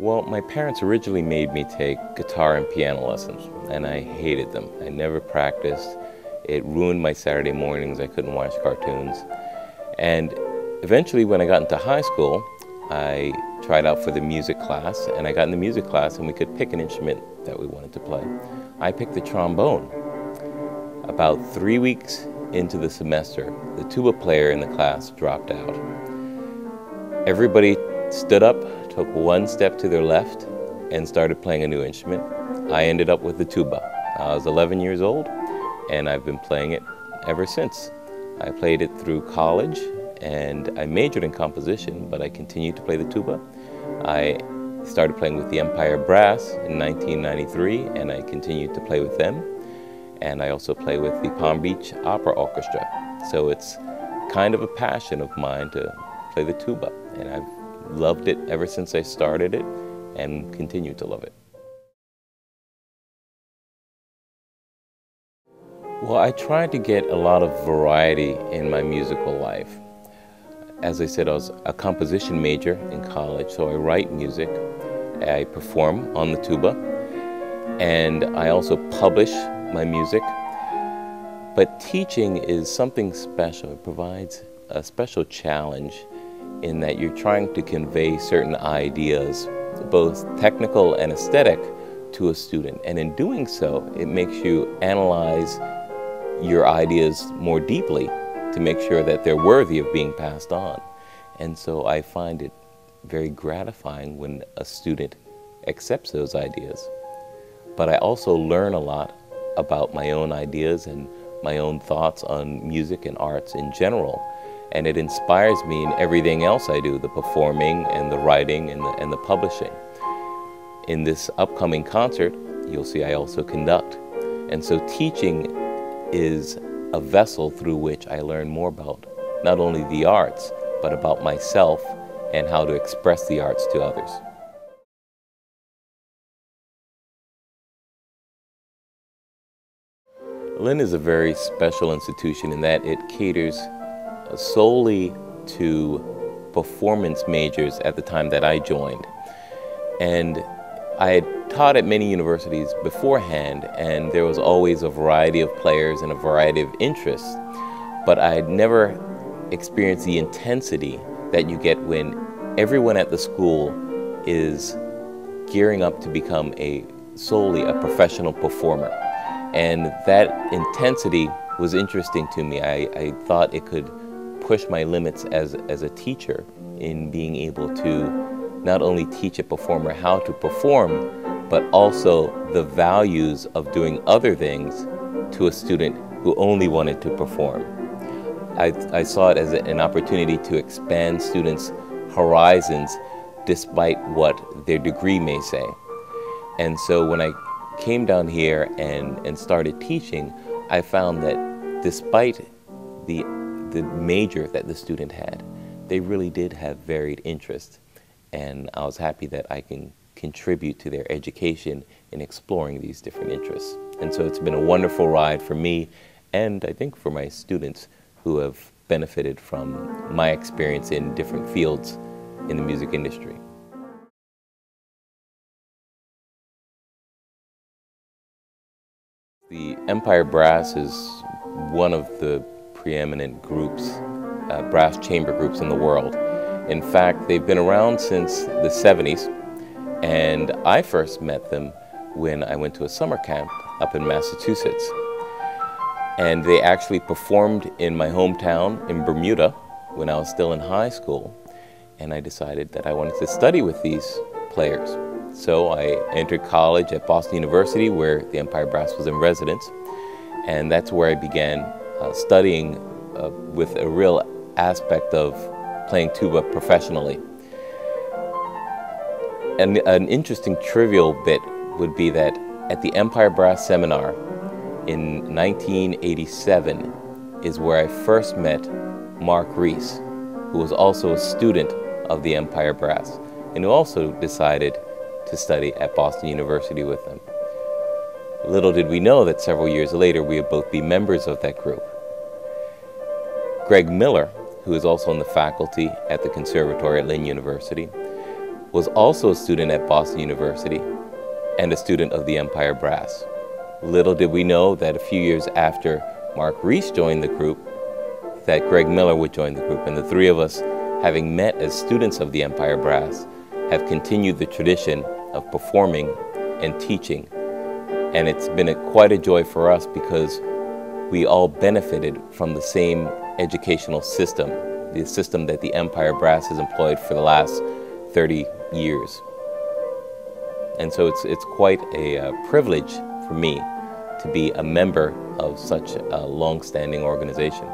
Well, my parents originally made me take guitar and piano lessons, and I hated them. I never practiced. It ruined my Saturday mornings. I couldn't watch cartoons. And eventually, when I got into high school, I tried out for the music class, and I got in the music class, and we could pick an instrument that we wanted to play. I picked the trombone. About 3 weeks into the semester, the tuba player in the class dropped out. Everybody stood up, took one step to their left, and started playing a new instrument. I ended up with the tuba. I was 11 years old, and I've been playing it ever since. I played it through college, and I majored in composition, but I continued to play the tuba. I started playing with the Empire Brass in 1993, and I continued to play with them. And I also play with the Palm Beach Opera Orchestra. So it's kind of a passion of mine to play the tuba, and I've loved it ever since I started it and continue to love it. Well, I tried to get a lot of variety in my musical life. As I said, I was a composition major in college, so I write music, I perform on the tuba, and I also publish my music. But teaching is something special. It provides a special challenge in that you're trying to convey certain ideas, both technical and aesthetic, to a student. And in doing so, it makes you analyze your ideas more deeply to make sure that they're worthy of being passed on. And so I find it very gratifying when a student accepts those ideas. But I also learn a lot about my own ideas and my own thoughts on music and arts in general. And it inspires me in everything else I do, the performing and the writing and the publishing. In this upcoming concert, you'll see I also conduct. And so teaching is a vessel through which I learn more about not only the arts, but about myself and how to express the arts to others. Lynn is a very special institution in that it caters solely to performance majors at the time that I joined. And I had taught at many universities beforehand, and there was always a variety of players and a variety of interests, but I had never experienced the intensity that you get when everyone at the school is gearing up to become solely a professional performer. And that intensity was interesting to me. I thought it could push my limits as a teacher in being able to not only teach a performer how to perform, but also the values of doing other things to a student who only wanted to perform. I saw it as an opportunity to expand students' horizons despite what their degree may say. And so when I came down here and started teaching, I found that despite the major that the student had, they really did have varied interests. And I was happy that I can contribute to their education in exploring these different interests. And so it's been a wonderful ride for me, and I think for my students who have benefited from my experience in different fields in the music industry. The Empire Brass is one of the preeminent groups, brass chamber groups in the world. In fact, they've been around since the 70s, and I first met them when I went to a summer camp up in Massachusetts. And they actually performed in my hometown in Bermuda when I was still in high school, and I decided that I wanted to study with these players. So I entered college at Boston University, where the Empire Brass was in residence, and that's where I began studying with a real aspect of playing tuba professionally. And an interesting trivial bit would be that at the Empire Brass Seminar in 1987 is where I first met Mark Reese, who was also a student of the Empire Brass, and who also decided to study at Boston University with them. Little did we know that several years later we would both be members of that group. Greg Miller, who is also on the faculty at the Conservatory at Lynn University, was also a student at Boston University and a student of the Empire Brass. Little did we know that a few years after Mark Reese joined the group, that Greg Miller would join the group, and the three of us, having met as students of the Empire Brass, have continued the tradition of performing and teaching. And it's been quite a joy for us because we all benefited from the same educational system, the system that the Empire Brass has employed for the last 30 years. And so it's quite a privilege for me to be a member of such a long-standing organization.